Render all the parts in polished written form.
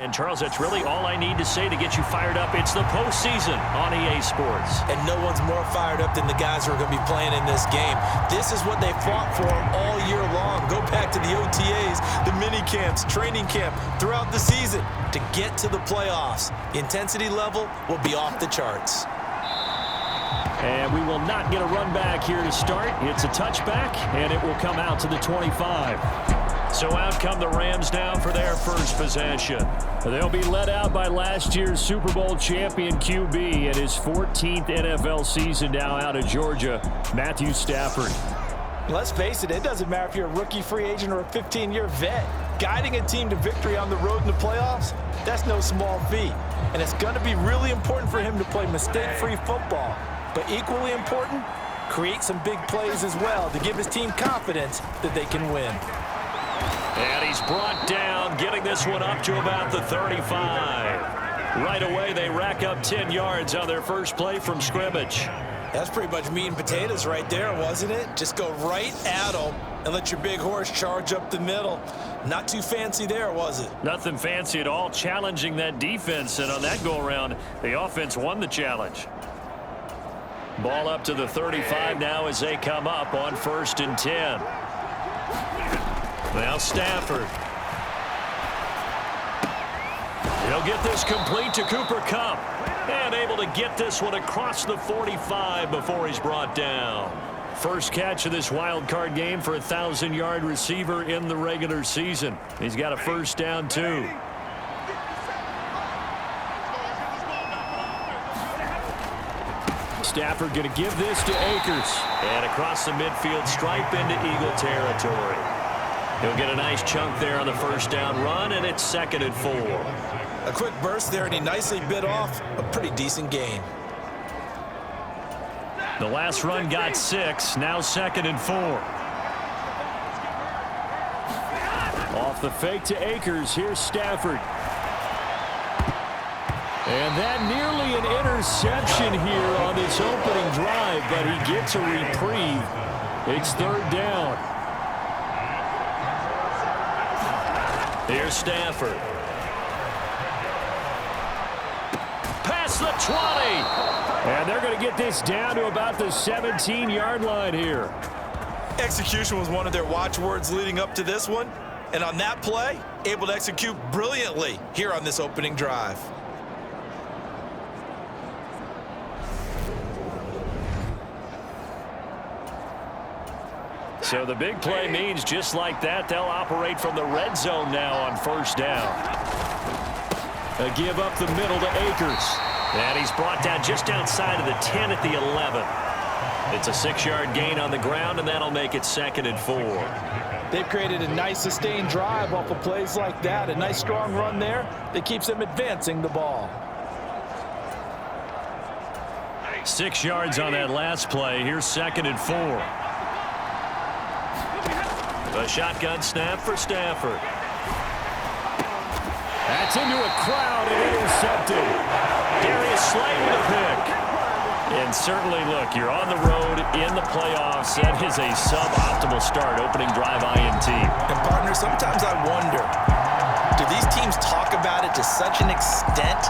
And, Charles, that's really all I need to say to get you fired up. It's the postseason on EA Sports. And no one's more fired up than the guys who are going to be playing in this game. This is what they fought for all year long. Go back to the OTAs, the mini camps, training camp, throughout the season to get to the playoffs. The intensity level will be off the charts. And we will not get a run back here to start. It's a touchback, and it will come out to the 25. So out come the Rams now for their first possession. They'll be led out by last year's Super Bowl champion QB in his 14th NFL season now out of Georgia, Matthew Stafford. Let's face it, it doesn't matter if you're a rookie free agent or a 15-year vet. Guiding a team to victory on the road in the playoffs, that's no small feat. And it's going to be really important for him to play mistake-free football. But equally important, create some big plays as well to give his team confidence that they can win. And he's brought down, getting this one up to about the 35. Right away, they rack up 10 yards on their first play from scrimmage. That's pretty much meat and potatoes right there, wasn't it? Just go right at them and let your big horse charge up the middle. Not too fancy there, was it? Nothing fancy at all, challenging that defense. And on that go-around, the offense won the challenge. Ball up to the 35 now as they come up on 1st and 10. Now Stafford. He'll get this complete to Cooper Kupp. And able to get this one across the 45 before he's brought down. First catch of this wild card game for a 1,000-yard receiver in the regular season. He's got a first down, too. Stafford going to give this to Akers. And across the midfield stripe into Eagle territory. He'll get a nice chunk there on the first down run, and it's 2nd and 4. A quick burst there, and he nicely bit off a pretty decent gain. The last run got 6, now 2nd and 4. Off the fake to Akers, here's Stafford. And that nearly an interception here on this opening drive, but he gets a reprieve. It's 3rd down. Here's Stafford. Past the 20. And they're going to get this down to about the 17-yard line here. Execution was one of their watchwords leading up to this one. And on that play, able to execute brilliantly here on this opening drive. So the big play means just like that, they'll operate from the red zone now on 1st down. A give up the middle to Akers. And he's brought down just outside of the 10 at the 11. It's a 6-yard gain on the ground, and that'll make it 2nd and 4. They've created a nice sustained drive off of plays like that. A nice strong run there that keeps them advancing the ball. 6 yards on that last play. Here's 2nd and 4. A shotgun snap for Stafford. That's into a crowd and intercepted. Darius Slay with a pick. And certainly, look, you're on the road in the playoffs. That is a suboptimal start, opening drive INT. And, partner, sometimes I wonder, do these teams talk about it to such an extent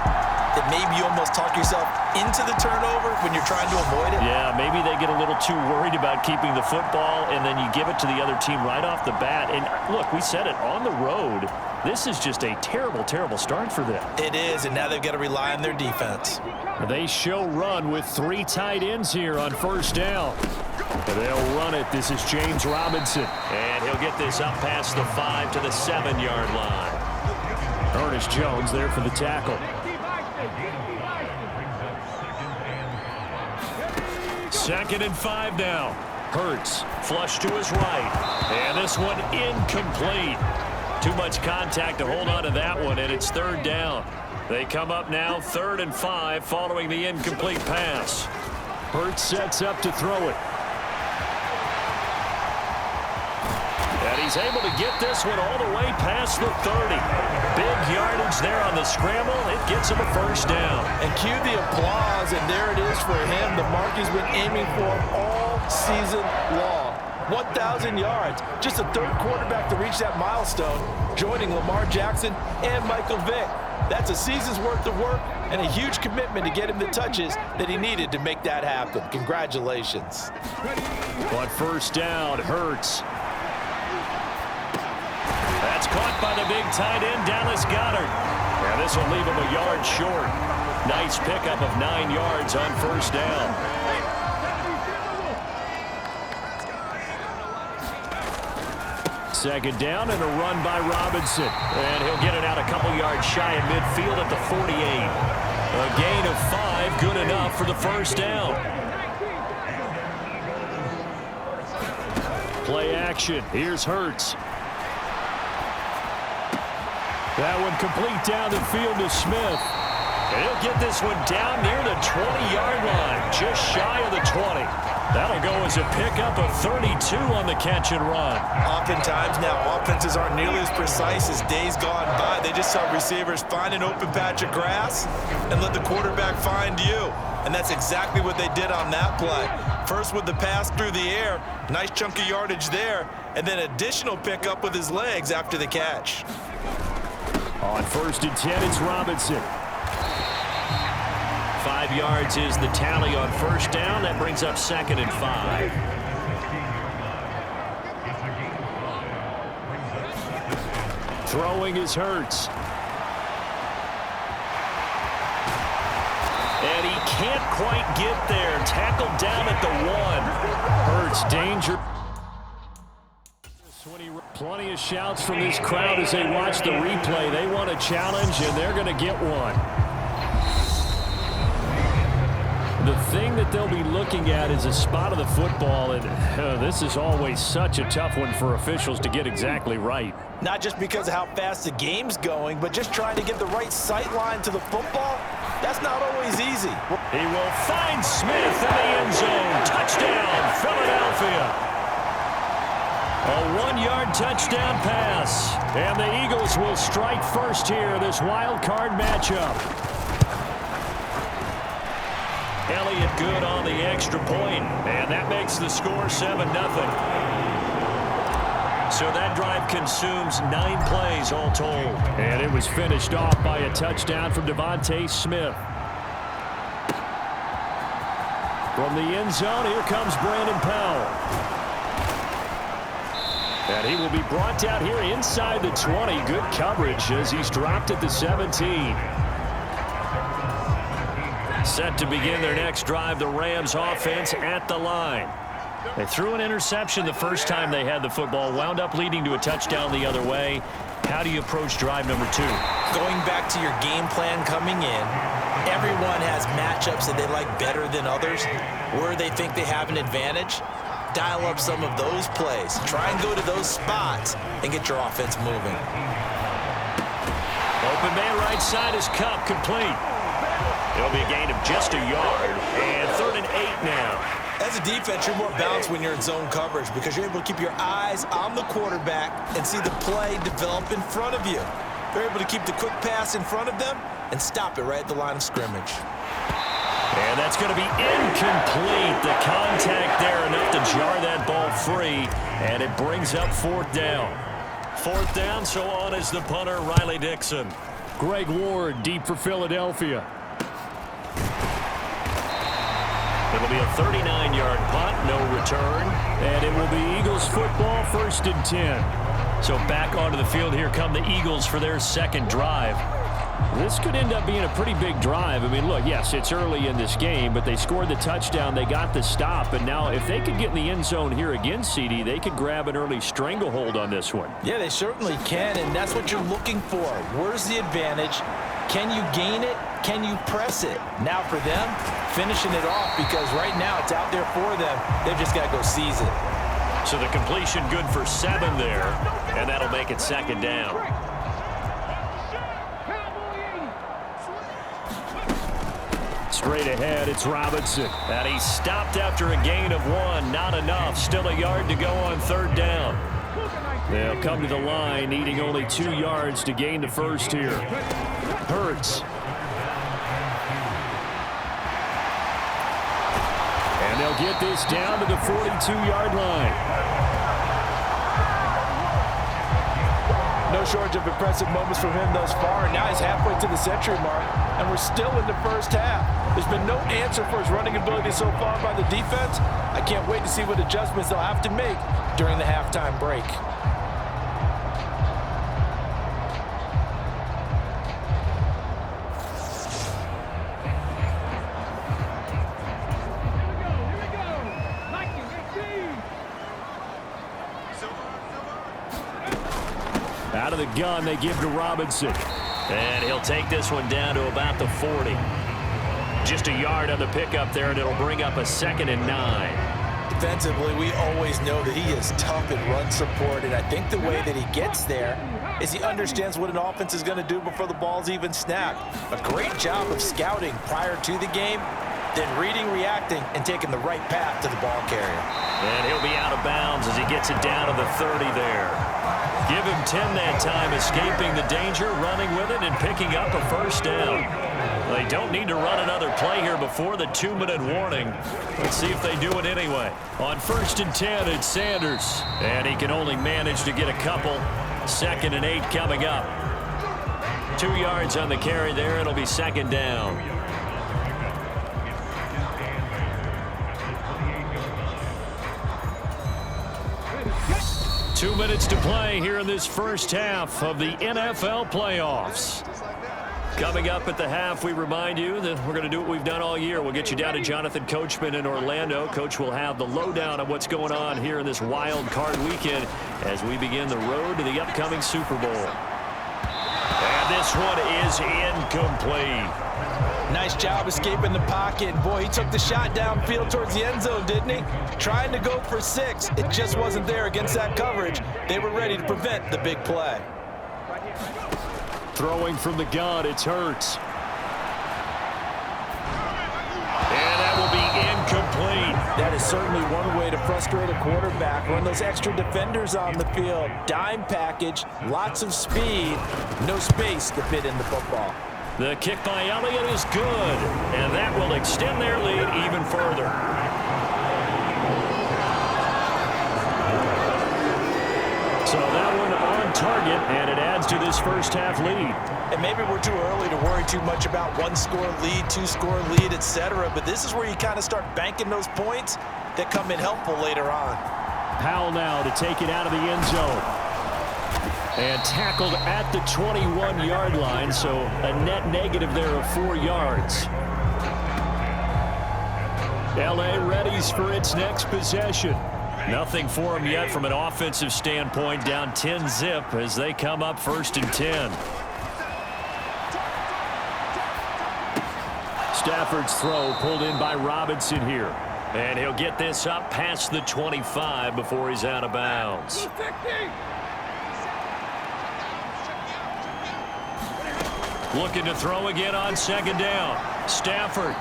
that maybe you almost talk yourself into the turnover when you're trying to avoid it? Yeah, maybe they get a little too worried about keeping the football, and then you give it to the other team right off the bat. And, look, we said it, on the road, this is just a terrible, terrible start for them. It is, and now they've got to rely on their defense. They show run with 3 tight ends here on 1st down. They'll run it. This is James Robinson. And he'll get this up past the 5 to the 7-yard line. Ernest Jones there for the tackle. 2nd and 5 now. Hurts, flush to his right. And this one incomplete. Too much contact to hold on to that one, and it's 3rd down. They come up now 3rd and 5 following the incomplete pass. Hurts sets up to throw it. And he's able to get this one all the way past the 30. Big yardage there on the scramble. It gets him a 1st down. And cue the applause, and there it is for him. The mark he's been aiming for all season long. 1,000 yards. Just a third quarterback to reach that milestone, joining Lamar Jackson and Michael Vick. That's a season's worth of work and a huge commitment to get him the touches that he needed to make that happen. Congratulations. On first down, Hurts. That's caught by the big tight end, Dallas Goedert. And this will leave him a yard short. Nice pickup of 9 yards on first down. Second down and a run by Robinson. And he'll get it out a couple yards shy of midfield at the 48. A gain of 5, good enough for the first down. Play action. Here's Hurts. That one complete down the field to Smith. And he'll get this one down near the 20-yard line, just shy of the 20. That'll go as a pickup of 32 on the catch and run. Oftentimes now, offenses aren't nearly as precise as days gone by. They just saw receivers find an open patch of grass and let the quarterback find you. And that's exactly what they did on that play. First with the pass through the air, nice chunk of yardage there, and then additional pickup with his legs after the catch. On first and 10, it's Robinson. 5 yards is the tally on first down. That brings up second and 5. Throwing is Hurts. And he can't quite get there. Tackled down at the 1. Hurts, danger. Plenty of shouts from this crowd as they watch the replay. They want a challenge, and they're going to get one. The thing that they'll be looking at is a spot of the football, and this is always such a tough one for officials to get exactly right. Not just because of how fast the game's going, but just trying to get the right sight line to the football. That's not always easy. He will find Smith in the end zone. Touchdown, Philadelphia. A 1-yard touchdown pass. And the Eagles will strike first here, this wild card matchup. Elliott good on the extra point, and that makes the score 7-0. So that drive consumes 9 plays all told. And it was finished off by a touchdown from Devontae Smith. From the end zone, here comes Brandon Powell. And he will be brought down here inside the 20. Good coverage as he's dropped at the 17. Set to begin their next drive, the Rams offense at the line. They threw an interception the first time they had the football, wound up leading to a touchdown the other way. How do you approach drive number 2? Going back to your game plan coming in, everyone has matchups that they like better than others, where they think they have an advantage. Dial up some of those plays. Try and go to those spots and get your offense moving. Open man right side is Cup, complete. It'll be a gain of just a yard, and 3rd and 8 now. As a defense, you're more balanced when you're in zone coverage because you're able to keep your eyes on the quarterback and see the play develop in front of you. You're able to keep the quick pass in front of them and stop it right at the line of scrimmage. And that's going to be incomplete. The contact there enough to jar that ball free, and it brings up 4th down. 4th down, so on is the punter, Riley Dixon. Greg Ward deep for Philadelphia. It'll be a 39-yard punt, no return. And it will be Eagles football, 1st and 10. So back onto the field, here come the Eagles for their second drive. This could end up being a pretty big drive. I mean, look, yes, it's early in this game, but they scored the touchdown. They got the stop. And now if they could get in the end zone here again, CD, they could grab an early stranglehold on this one. Yeah, they certainly can, and that's what you're looking for. Where's the advantage? Can you gain it? Can you press it? Now for them, finishing it off because right now it's out there for them. They've just got to go seize it. So the completion good for 7 there, and that'll make it 2nd down. Straight ahead, it's Robinson. And he stopped after a gain of 1. Not enough. Still a yard to go on 3rd down. They'll come to the line, needing only 2 yards to gain the first here. Hurts. And they'll get this down to the 42-yard line. no shortage of impressive moments from him thus far, and now he's halfway to the century mark, and we're still in the first half. There's been no answer for his running ability so far by the defense. I can't wait to see what adjustments they'll have to make during the halftime break. Out of the gun, they give to Robinson. And he'll take this one down to about the 40. Just a yard on the pickup there, and it'll bring up a 2nd and 9. Defensively, we always know that he is tough in run support, and I think the way that he gets there is he understands what an offense is going to do before the ball's even snapped. A great job of scouting prior to the game, then reading, reacting, and taking the right path to the ball carrier. And he'll be out of bounds as he gets it down to the 30 there. Give him 10 that time, escaping the danger, running with it, and picking up a first down. They don't need to run another play here before the 2-minute warning. Let's see if they do it anyway. On 1st and 10, it's Sanders. And he can only manage to get a couple. 2nd and 8 coming up. 2 yards on the carry there. It'll be 2nd down. Two minutes to play here in this first half of the NFL playoffs. Coming up at the half, we remind you that we're going to do what we've done all year. We'll get you down to Jonathan Coachman in Orlando. Coach will have the lowdown of what's going on here in this wild card weekend as we begin the road to the upcoming Super Bowl. And this one is incomplete. Nice job escaping the pocket. Boy, he took the shot downfield towards the end zone, didn't he? Trying to go for 6. It just wasn't there against that coverage. They were ready to prevent the big play. Throwing from the gun, it's Hurts. And that will be incomplete. That is certainly one way to frustrate a quarterback. Run those extra defenders on the field. Dime package, lots of speed, no space to fit in the football. The kick by Elliott is good, and that will extend their lead even further. So that one on target, and it adds to this first half lead. And maybe we're too early to worry too much about 1-score lead, 2-score lead, etc. But this is where you kind of start banking those points that come in helpful later on. Powell now to take it out of the end zone. And tackled at the 21-yard line, so a net negative there of 4 yards. L.A. readies for its next possession. Nothing for them yet from an offensive standpoint, down 10-zip as they come up 1st and 10. Stafford's throw pulled in by Robinson here. And he'll get this up past the 25 before he's out of bounds. Looking to throw again on 2nd down. Stafford.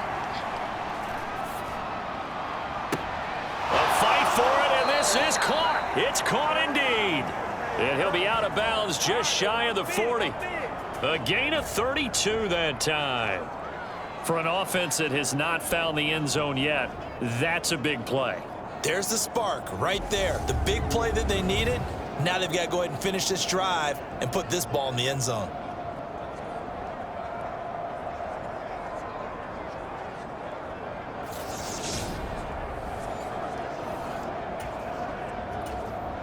A fight for it, and this is caught. It's caught indeed. And he'll be out of bounds just shy of the 40. A gain of 32 that time. For an offense that has not found the end zone yet, that's a big play. There's the spark right there. The big play that they needed. Now they've got to go ahead and finish this drive and put this ball in the end zone.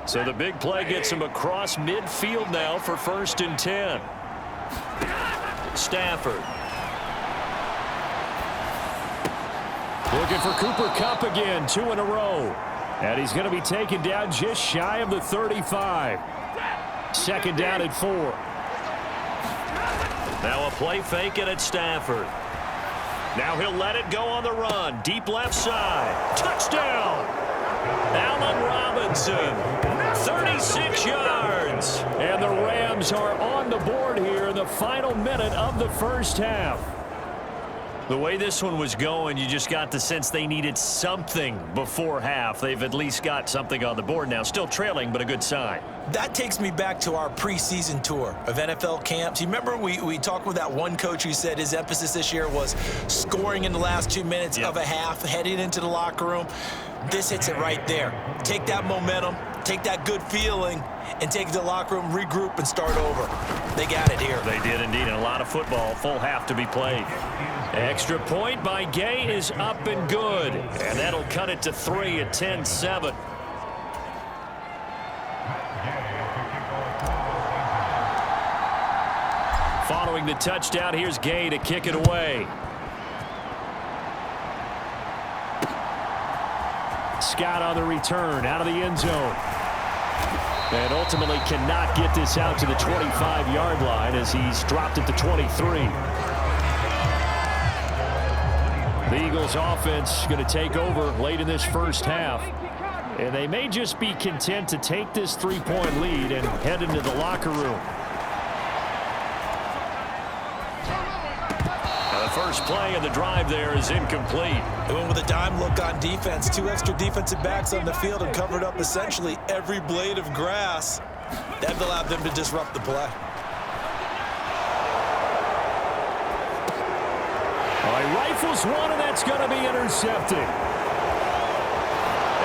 So the big play gets him across midfield now for 1st and 10. Stafford. Looking for Cooper Kupp again, 2 in a row. And he's going to be taken down just shy of the 35. 2nd down at 4. Now a play fake it at Stafford. Now he'll let it go on the run. Deep left side. Touchdown! Allen Robinson, 36 yards. And the Rams are on the board here in the final minute of the first half. The way this one was going, you just got the sense they needed something before half. They've at least got something on the board now. Still trailing, but a good sign. That takes me back to our preseason tour of NFL camps. You remember we talked with that one coach who said his emphasis this year was scoring in the last 2 minutes of a half, heading into the locker room. This hits it right there. Take that momentum, take that good feeling and take it to the locker room, regroup, and start over. They got it here. They did indeed, and a lot of football. Full half to be played. Extra point by Gay is up and good, and that'll cut it to 3 at 10-7. Following the touchdown, here's Gay to kick it away. Scott on the return, out of the end zone. And ultimately cannot get this out to the 25-yard line as he's dropped it to 23. The Eagles offense going to take over late in this first half. And they may just be content to take this 3-point lead and head into the locker room. The first play of the drive there is incomplete. They went with a dime look on defense. 2 extra defensive backs on the field and covered up essentially every blade of grass. That allowed them to disrupt the play. He rifles one, and that's going to be intercepted.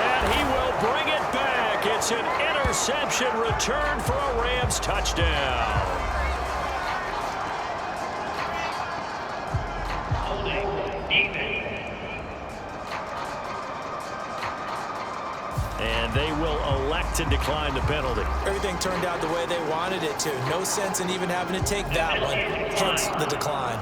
And he will bring it back. It's an interception return for a Rams touchdown. And they will elect to decline the penalty. Everything turned out the way they wanted it to. No sense in even having to take that one. Hence the decline.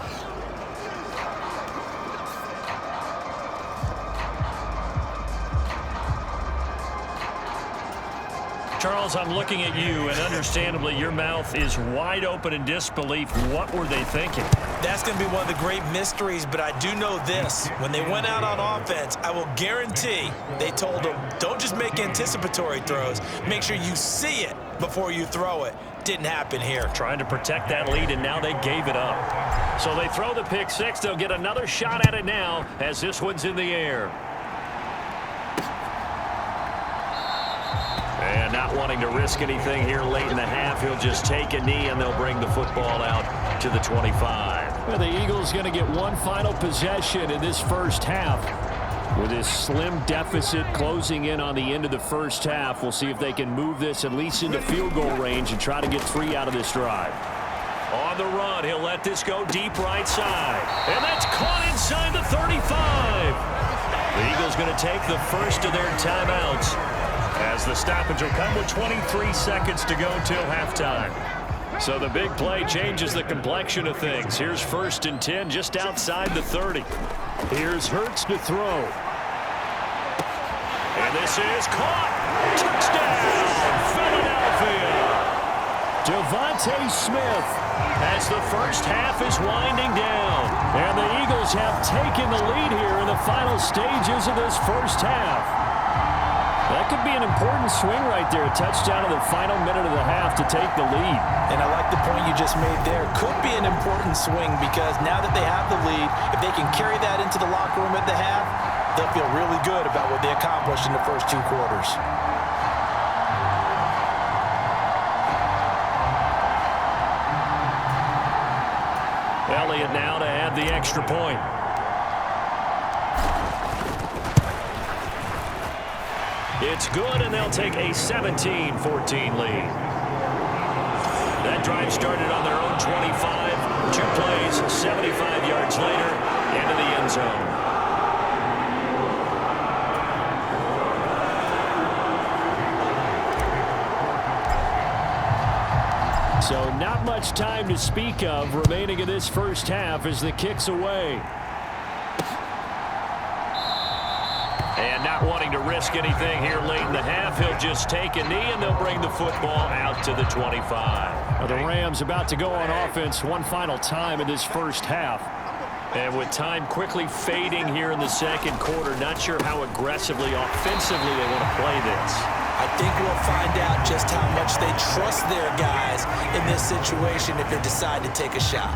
Charles, I'm looking at you, and understandably, your mouth is wide open in disbelief. What were they thinking? That's going to be one of the great mysteries, but I do know this. When they went out on offense, I will guarantee they told them, don't just make anticipatory throws. Make sure you see it before you throw it. Didn't happen here. Trying to protect that lead, and now they gave it up. So they throw the pick six. They'll get another shot at it now as this one's in the air. And not wanting to risk anything here late in the half, he'll just take a knee, and they'll bring the football out to the 25. Well, the Eagles going to get one final possession in this first half. With this slim deficit closing in on the end of the first half, we'll see if they can move this at least into field goal range and try to get 3 out of this drive. On the run, he'll let this go deep right side. And that's caught inside the 35. The Eagles going to take the first of their timeouts, as the stoppage will come with 23 seconds to go till halftime. So the big play changes the complexion of things. Here's 1st and 10 just outside the 30. Here's Hurts to throw. And this is caught. Touchdown, Philadelphia. Devontae Smith as the first half is winding down. And the Eagles have taken the lead here in the final stages of this first half. That could be an important swing right there. A touchdown in the final minute of the half to take the lead. And I like the point you just made there. Could be an important swing because now that they have the lead, if they can carry that into the locker room at the half, they'll feel really good about what they accomplished in the first 2 quarters. Elliott now to add the extra point. It's good, and they'll take a 17-14 lead. That drive started on their own 25. 2 plays, 75 yards later, into the end zone. So not much time to speak of remaining in this first half as the kick's away. And not wanting to risk anything here late in the half, he'll just take a knee, and they'll bring the football out to the 25. Well, the Rams about to go on offense one final time in this first half. And with time quickly fading here in the second quarter, not sure how aggressively, offensively they want to play this. I think we'll find out just how much they trust their guys in this situation if they decide to take a shot.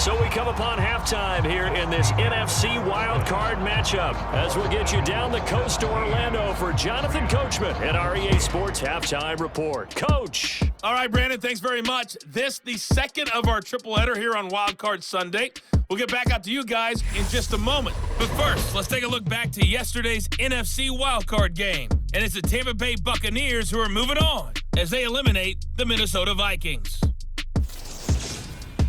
So we come upon halftime here in this NFC wildcard matchup as we'll get you down the coast to Orlando for Jonathan Coachman at our EA Sports Halftime Report. Coach. All right, Brandon, thanks very much. This, the second of our triple header here on Wildcard Sunday. We'll get back out to you guys in just a moment. But first, let's take a look back to yesterday's NFC wildcard game. And it's the Tampa Bay Buccaneers who are moving on as they eliminate the Minnesota Vikings.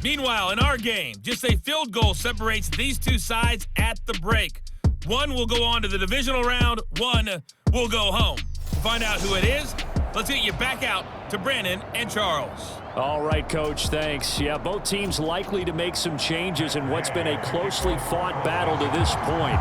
Meanwhile, in our game, just a field goal separates these two sides at the break. One will go on to the divisional round, one will go home. To find out who it is, let's get you back out to Brandon and Charles. All right, Coach, thanks. Yeah, both teams likely to make some changes in what's been a closely fought battle to this point.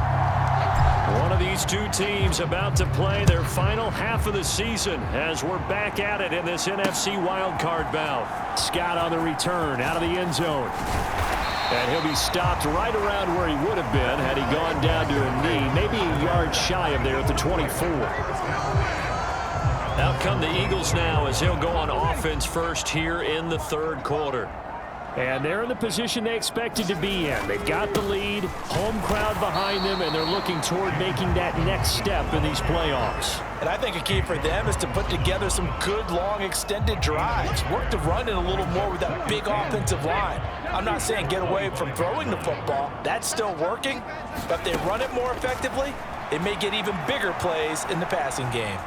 One of these two teams about to play their final half of the season as we're back at it in this NFC wildcard bout. Scott on the return out of the end zone. And he'll be stopped right around where he would have been had he gone down to a knee, maybe a yard shy of there at the 24. Out come the Eagles now as he'll go on offense first here in the third quarter. And they're in the position they expected to be in. They've got the lead, home crowd behind them, and they're looking toward making that next step in these playoffs. And I think a key for them is to put together some good, long, extended drives. Work the run in a little more with that big offensive line. I'm not saying get away from throwing the football. That's still working. But if they run it more effectively, they may get even bigger plays in the passing game.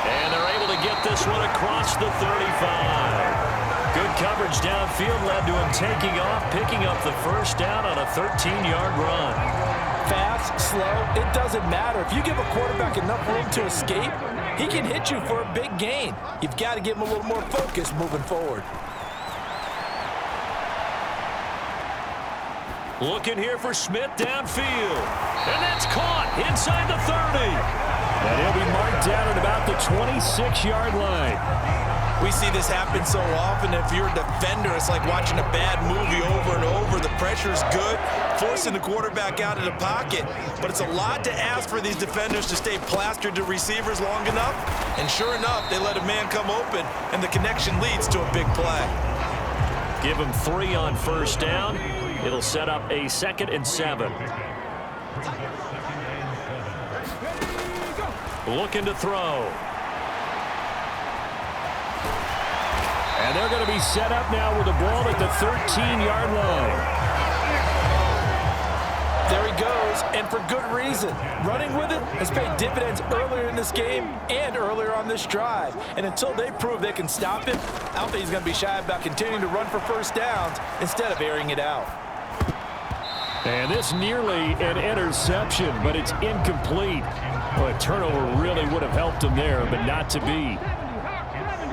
And they're able to get this one across the 35. Good coverage downfield led to him taking off, picking up the first down on a 13-yard run. Fast, slow, it doesn't matter. If you give a quarterback enough room to escape, he can hit you for a big gain. You've got to give him a little more focus moving forward. Looking here for Smith downfield. And that's caught inside the 30. And he'll be marked down at about the 26-yard line. We see this happen so often. If you're a defender, it's like watching a bad movie over and over. The pressure's good, forcing the quarterback out of the pocket. But it's a lot to ask for these defenders to stay plastered to receivers long enough. And sure enough, they let a man come open, and the connection leads to a big play. Give him 3 on first down. It'll set up a 2nd and 7. Looking to throw. And they're going to be set up now with the ball at the 13-yard line. There he goes, and for good reason. Running with it has paid dividends earlier in this game and earlier on this drive. And until they prove they can stop him, I don't think he's going to be shy about continuing to run for first downs instead of airing it out. And this nearly an interception, but it's incomplete. Well, a turnover really would have helped him there, but not to be.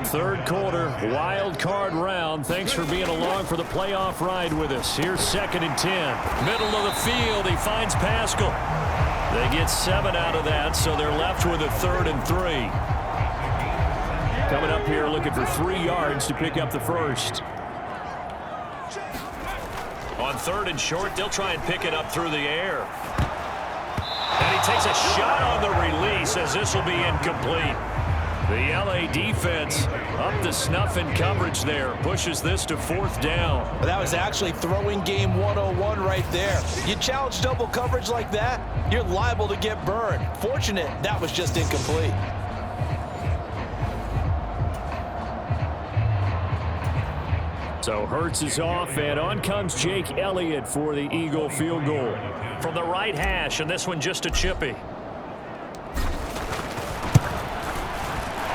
Third quarter, wild card round. Thanks for being along for the playoff ride with us. Here's 2nd and 10. Middle of the field, he finds Pascal. They get 7 out of that, so they're left with a 3rd and 3. Coming up here looking for 3 yards to pick up the first. On 3rd and short, they'll try and pick it up through the air. And he takes a shot on the release as this will be incomplete. The LA defense up to snuff in coverage there. Pushes this to 4th down. Well, that was actually throwing game 101 right there. You challenge double coverage like that, you're liable to get burned. Fortunate that was just incomplete. So Hurts is off, and on comes Jake Elliott for the Eagle field goal. From the right hash, and this one just a chippy.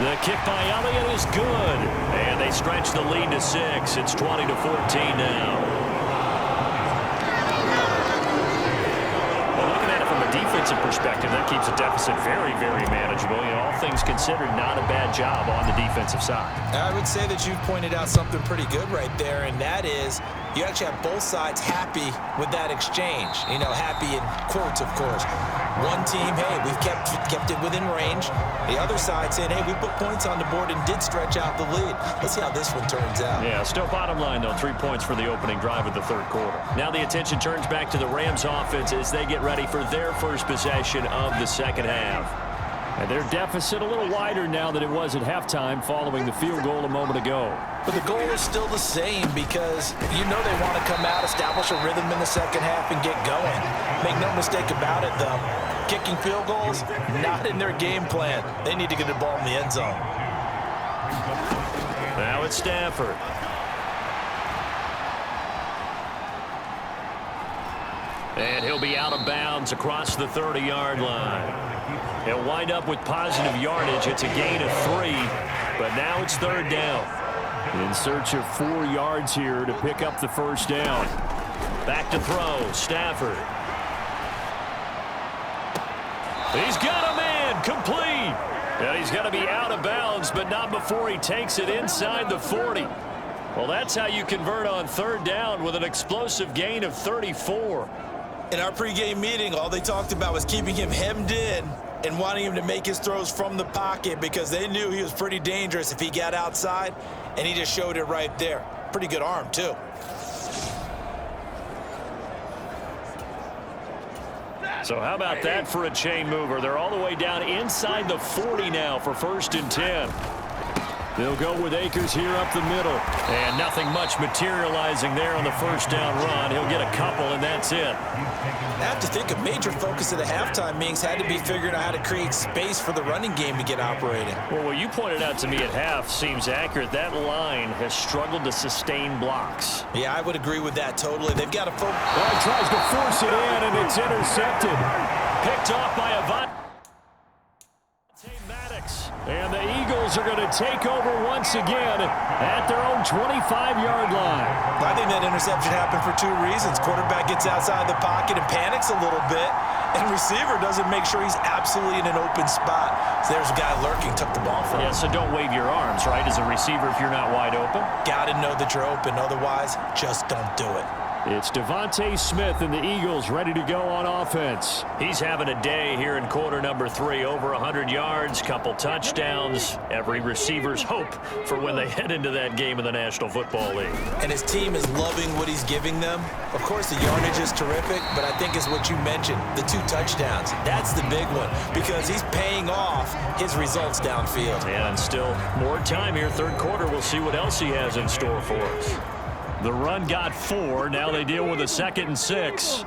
The kick by Elliott is good, and they stretch the lead to 6. It's 20-14 now. Well, looking at it from a defensive perspective, that keeps the deficit very, very manageable. You know, all things considered, not a bad job on the defensive side. I would say that you've pointed out something pretty good right there, and that is you actually have both sides happy with that exchange. You know, happy in quotes, of course. One team, hey, we've kept it within range. The other side saying, hey, we put points on the board and did stretch out the lead. Let's see how this one turns out. Yeah, still bottom line, though, 3 points for the opening drive of the third quarter. Now the attention turns back to the Rams offense as they get ready for their first possession of the second half. And their deficit a little wider now than it was at halftime following the field goal a moment ago. But the goal is still the same because you know they want to come out, establish a rhythm in the second half, and get going. Make no mistake about it, though. Kicking field goals, not in their game plan. They need to get the ball in the end zone. Now it's Stafford. And he'll be out of bounds across the 30-yard line. He'll wind up with positive yardage. It's a gain of 3, but now it's third down. In search of 4 yards here to pick up the first down. Back to throw, Stafford. He's got a man, complete. And he's going to be out of bounds, but not before he takes it inside the 40. Well, that's how you convert on third down with an explosive gain of 34. In our pregame meeting, all they talked about was keeping him hemmed in and wanting him to make his throws from the pocket because they knew he was pretty dangerous if he got outside, and he just showed it right there. Pretty good arm, too. So how about that for a chain mover? They're all the way down inside the 40 now for 1st and 10. They'll go with Akers here up the middle. And nothing much materializing there on the first down run. He'll get a couple, and that's it. I have to think a major focus of the halftime meetings had to be figuring out how to create space for the running game to get operating. Well, what you pointed out to me at half seems accurate. That line has struggled to sustain blocks. Yeah, I would agree with that totally. They've got to focus. Well, he tries to force it in, and it's intercepted. Picked off by Avant. And the Eagles are going to take over once again at their own 25-yard line. I think that interception happened for 2 reasons. Quarterback gets outside the pocket and panics a little bit, and receiver doesn't make sure he's absolutely in an open spot. So there's a guy lurking, took the ball from him. Yeah, so don't wave your arms, right, as a receiver if you're not wide open. Got to know that you're open. Otherwise, just don't do it. It's Devontae Smith and the Eagles ready to go on offense. He's having a day here in quarter number 3. Over 100 yards, couple touchdowns. Every receiver's hope for when they head into that game in the National Football League. And his team is loving what he's giving them. Of course, the yardage is terrific, but I think it's what you mentioned, the 2 touchdowns. That's the big one because he's paying off his results downfield. And still more time here. Third quarter, we'll see what else he has in store for us. The run got 4. Now they deal with a 2nd and 6.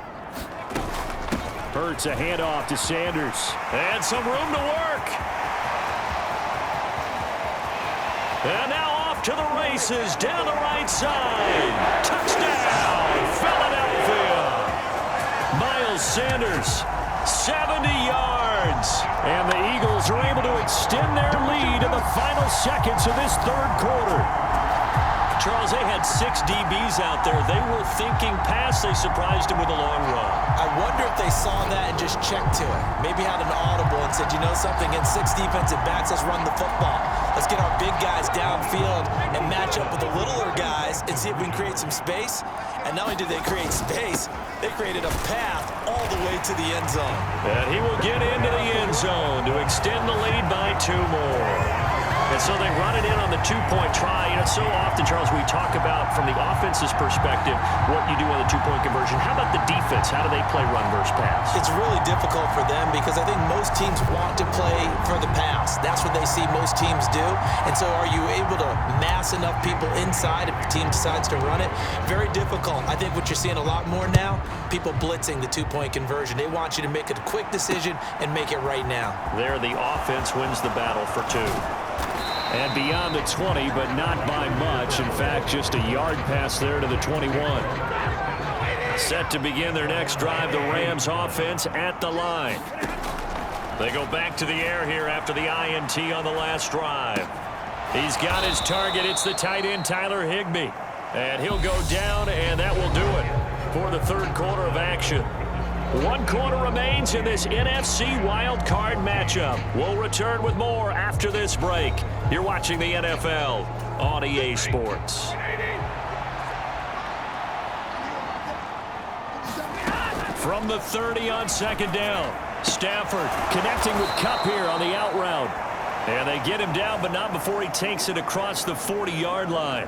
Hurts a handoff to Sanders. And some room to work. And now off to the races down the right side. Touchdown, Philadelphia. Miles Sanders, 70 yards. And the Eagles are able to extend their lead in the final seconds of this third quarter. Charles, they had 6 DBs out there. They were thinking pass. They surprised him with a long run. I wonder if they saw that and just checked to it. Maybe had an audible and said, you know something, against 6 defensive backs, let's run the football. Let's get our big guys downfield and match up with the littler guys and see if we can create some space. And not only did they create space, they created a path all the way to the end zone. And he will get into the end zone to extend the lead by 2 more. And so they run it in on the 2-point try. You know, so often, Charles, we talk about, from the offense's perspective, what you do on the 2-point conversion. How about the defense? How do they play run versus pass? It's really difficult for them because I think most teams want to play for the pass. That's what they see most teams do. And so are you able to mass enough people inside if the team decides to run it? Very difficult. I think what you're seeing a lot more now, people blitzing the 2-point conversion. They want you to make a quick decision and make it right now. There, the offense wins the battle for 2. And beyond the 20, but not by much. In fact, just a yard pass there to the 21. Set to begin their next drive, the Rams offense at the line. They go back to the air here after the INT on the last drive. He's got his target. It's the tight end, Tyler Higbee. And he'll go down, and that will do it for the third quarter of action. 1 quarter remains in this NFC Wild Card matchup. We'll return with more after this break. You're watching the NFL on EA Sports. From the 30 on 2nd down, Stafford connecting with Kupp here on the out route. And they get him down, but not before he takes it across the 40-yard line.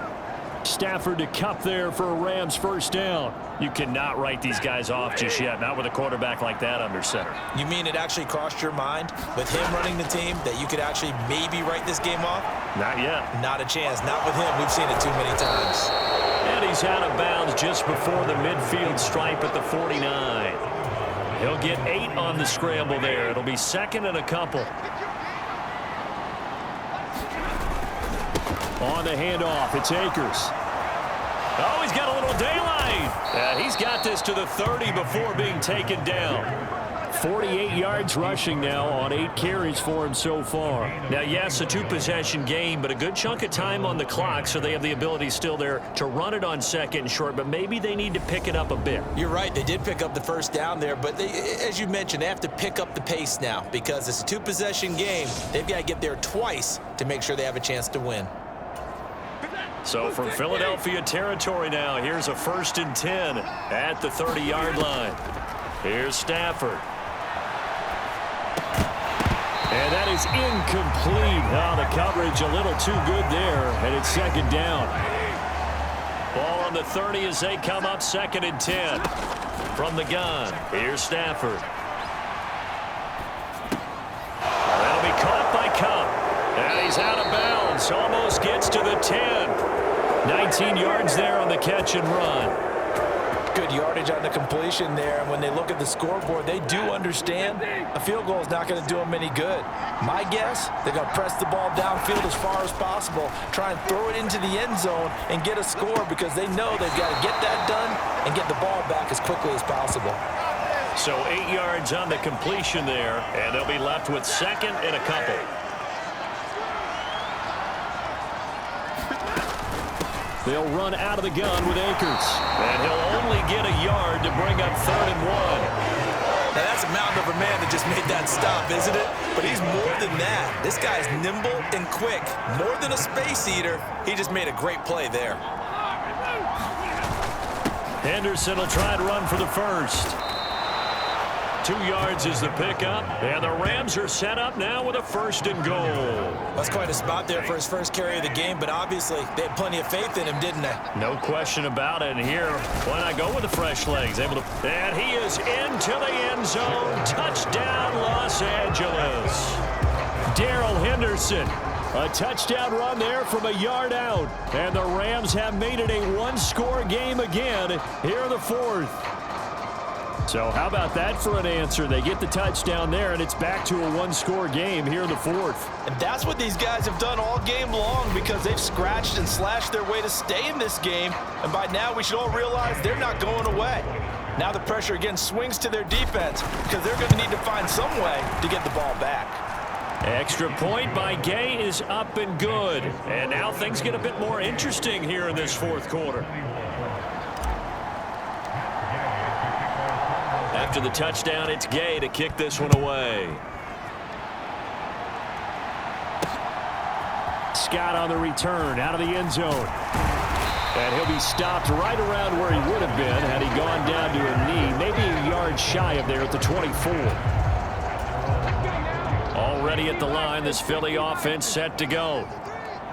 Stafford to Kupp there for a Rams first down. You cannot write these guys off just yet, not with a quarterback like that under center. You mean it actually crossed your mind with him running the team that you could actually maybe write this game off? Not yet. Not a chance. Not with him. We've seen it too many times. And he's out of bounds just before the midfield stripe at the 49. He'll get 8 on the scramble there. It'll be 2nd and a couple. On the handoff, it's Akers. Oh, he's got a little daylight. He's got this to the 30 before being taken down. 48 yards rushing now on 8 carries for him so far. Now, yes, a 2-possession game, but a good chunk of time on the clock, so they have the ability still there to run it on second and short, but maybe they need to pick it up a bit. You're right. They did pick up the first down there, but as you mentioned, they have to pick up the pace now because it's a 2-possession game. They've got to get there twice to make sure they have a chance to win. So from Philadelphia territory now, here's a 1st and 10 at the 30-yard line. Here's Stafford. And that is incomplete. Oh, the coverage a little too good there, and it's 2nd down. Ball on the 30 as they come up 2nd and 10. From the gun, here's Stafford. That'll be caught by Cup. And he's out of bounds. Almost gets to the 10. 19 yards there on the catch and run. Good yardage on the completion there, and when they look at the scoreboard, they do understand a field goal is not going to do them any good. My guess, they're going to press the ball downfield as far as possible, try and throw it into the end zone and get a score because they know they've got to get that done and get the ball back as quickly as possible. So 8 yards on the completion there, and they'll be left with 2nd and a couple. They'll run out of the gun with Akers. And he'll only get a yard to bring up 3rd and 1. Now that's a mountain of a man that just made that stop, isn't it? But he's more than that. This guy's nimble and quick. More than a space eater. He just made a great play there. Henderson will try to run for the 1st. 2 yards is the pickup, and the Rams are set up now with a 1st and goal. That's quite a spot there for his first carry of the game, but obviously they had plenty of faith in him, didn't they? No question about it. And here, why not go with the fresh legs? Able to, and he is into the end zone. Touchdown, Los Angeles. Darrell Henderson. A touchdown run there from a yard out. And the Rams have made it a 1-score game again here in the 4th. So how about that for an answer? They get the touchdown there, and it's back to a 1-score game here in the 4th. And that's what these guys have done all game long because they've scratched and slashed their way to stay in this game. And by now, we should all realize they're not going away. Now the pressure again swings to their defense because they're going to need to find some way to get the ball back. Extra point by Gay is up and good. And now things get a bit more interesting here in this 4th quarter. After the touchdown, it's Gay to kick this one away. Scott on the return out of the end zone. And he'll be stopped right around where he would have been had he gone down to a knee, maybe a yard shy of there at the 24. Already at the line, this Philly offense set to go.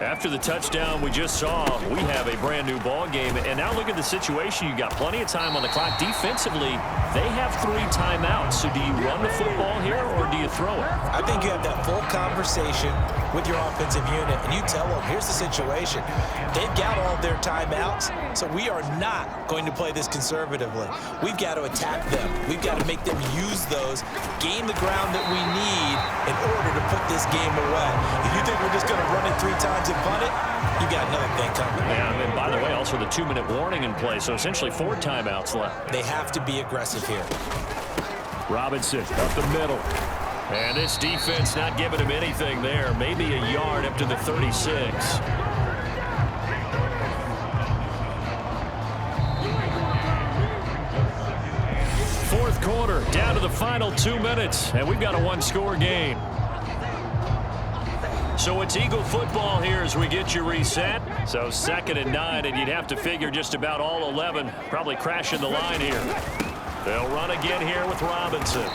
After the touchdown we just saw, we have a brand new ball game. And now look at the situation. You got plenty of time on the clock. Defensively, they have 3 timeouts. So do you run the football here or do you throw it? I think you have that full conversation with your offensive unit, and you tell them, here's the situation. They've got all their timeouts, so we are not going to play this conservatively. We've got to attack them. We've got to make them use those, gain the ground that we need in order to put this game away. If you think we're just going to run it 3 times and punt it, you got another thing coming. Yeah, and by the way, also the 2-minute warning in play, so essentially 4 timeouts left. They have to be aggressive here. Robinson up the middle. And this defense not giving him anything there. Maybe a yard up to the 36. Fourth quarter, down to the final 2 minutes, and we've got a 1-score game. So it's Eagle football here as we get you reset. So 2nd and 9, and you'd have to figure just about all 11 probably crashing the line here. They'll run again here with Robinson.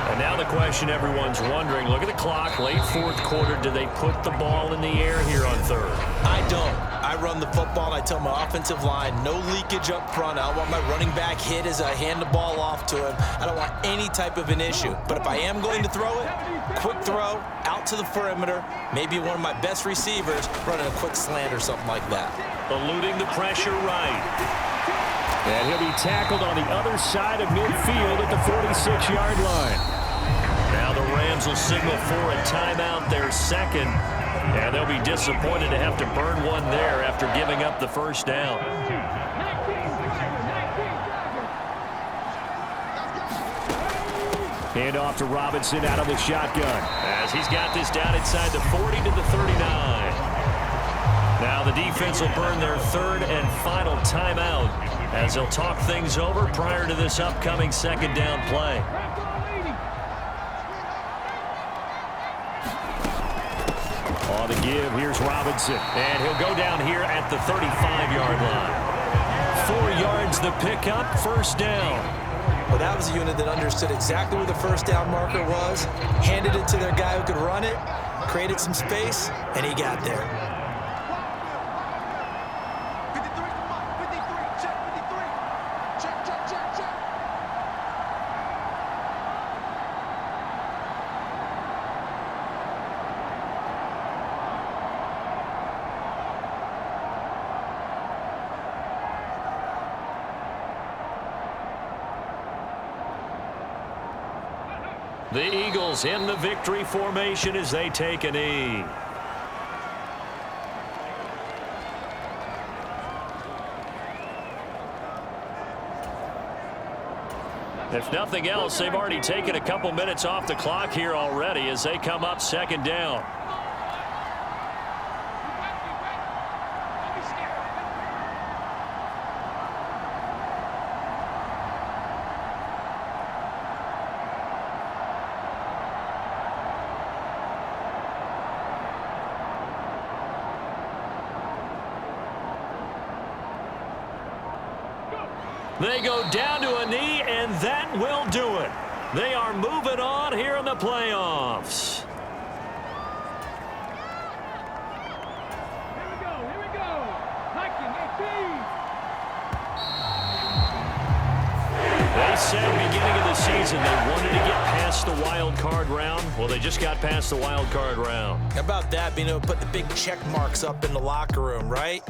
And now the question everyone's wondering, look at the clock, late 4th quarter, do they put the ball in the air here on 3rd? I don't. I run the football, and I tell my offensive line, no leakage up front. I don't want my running back hit as I hand the ball off to him. I don't want any type of an issue. But if I am going to throw it, quick throw, out to the perimeter, maybe one of my best receivers running a quick slant or something like that. Eluding the pressure right. And he'll be tackled on the other side of midfield at the 46-yard line. Now the Rams Rams will signal for a timeout, their second. And they'll be disappointed to have to burn one there after giving up the first down. Hand off to Robinson out of the shotgun. As he's got this down inside the 40 to the 39. Now the defense will burn their third and final timeout as they'll talk things over prior to this upcoming second down play. On the give, here's Robinson. And he'll go down here at the 35-yard line. 4 yards the pickup, first down. Well, that was a unit that understood exactly where the first down marker was, handed it to their guy who could run it, created some space, and he got there. The Eagles in the victory formation as they take a knee. If nothing else, they've already taken a couple minutes off the clock here already as they come up second down. They go down to a knee, and that will do it. They are moving on here in the playoffs. Here we go. Hiking, 18. They said beginning of the season they wanted to get past the wild card round. Well, they just got past the wild card round. How about that, being able to put the big check marks up in the locker room, right?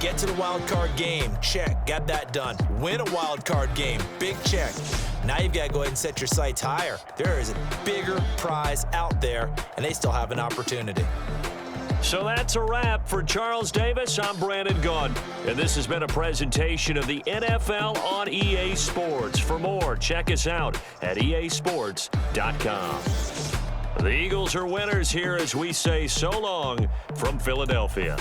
Get to the wild card game, check, got that done. Win a wild card game, big check. Now you've got to go ahead and set your sights higher. There is a bigger prize out there, and they still have an opportunity. So that's a wrap for Charles Davis. I'm Brandon Gunn, and this has been a presentation of the NFL on EA Sports. For more, check us out at easports.com. The Eagles are winners here as we say so long from Philadelphia.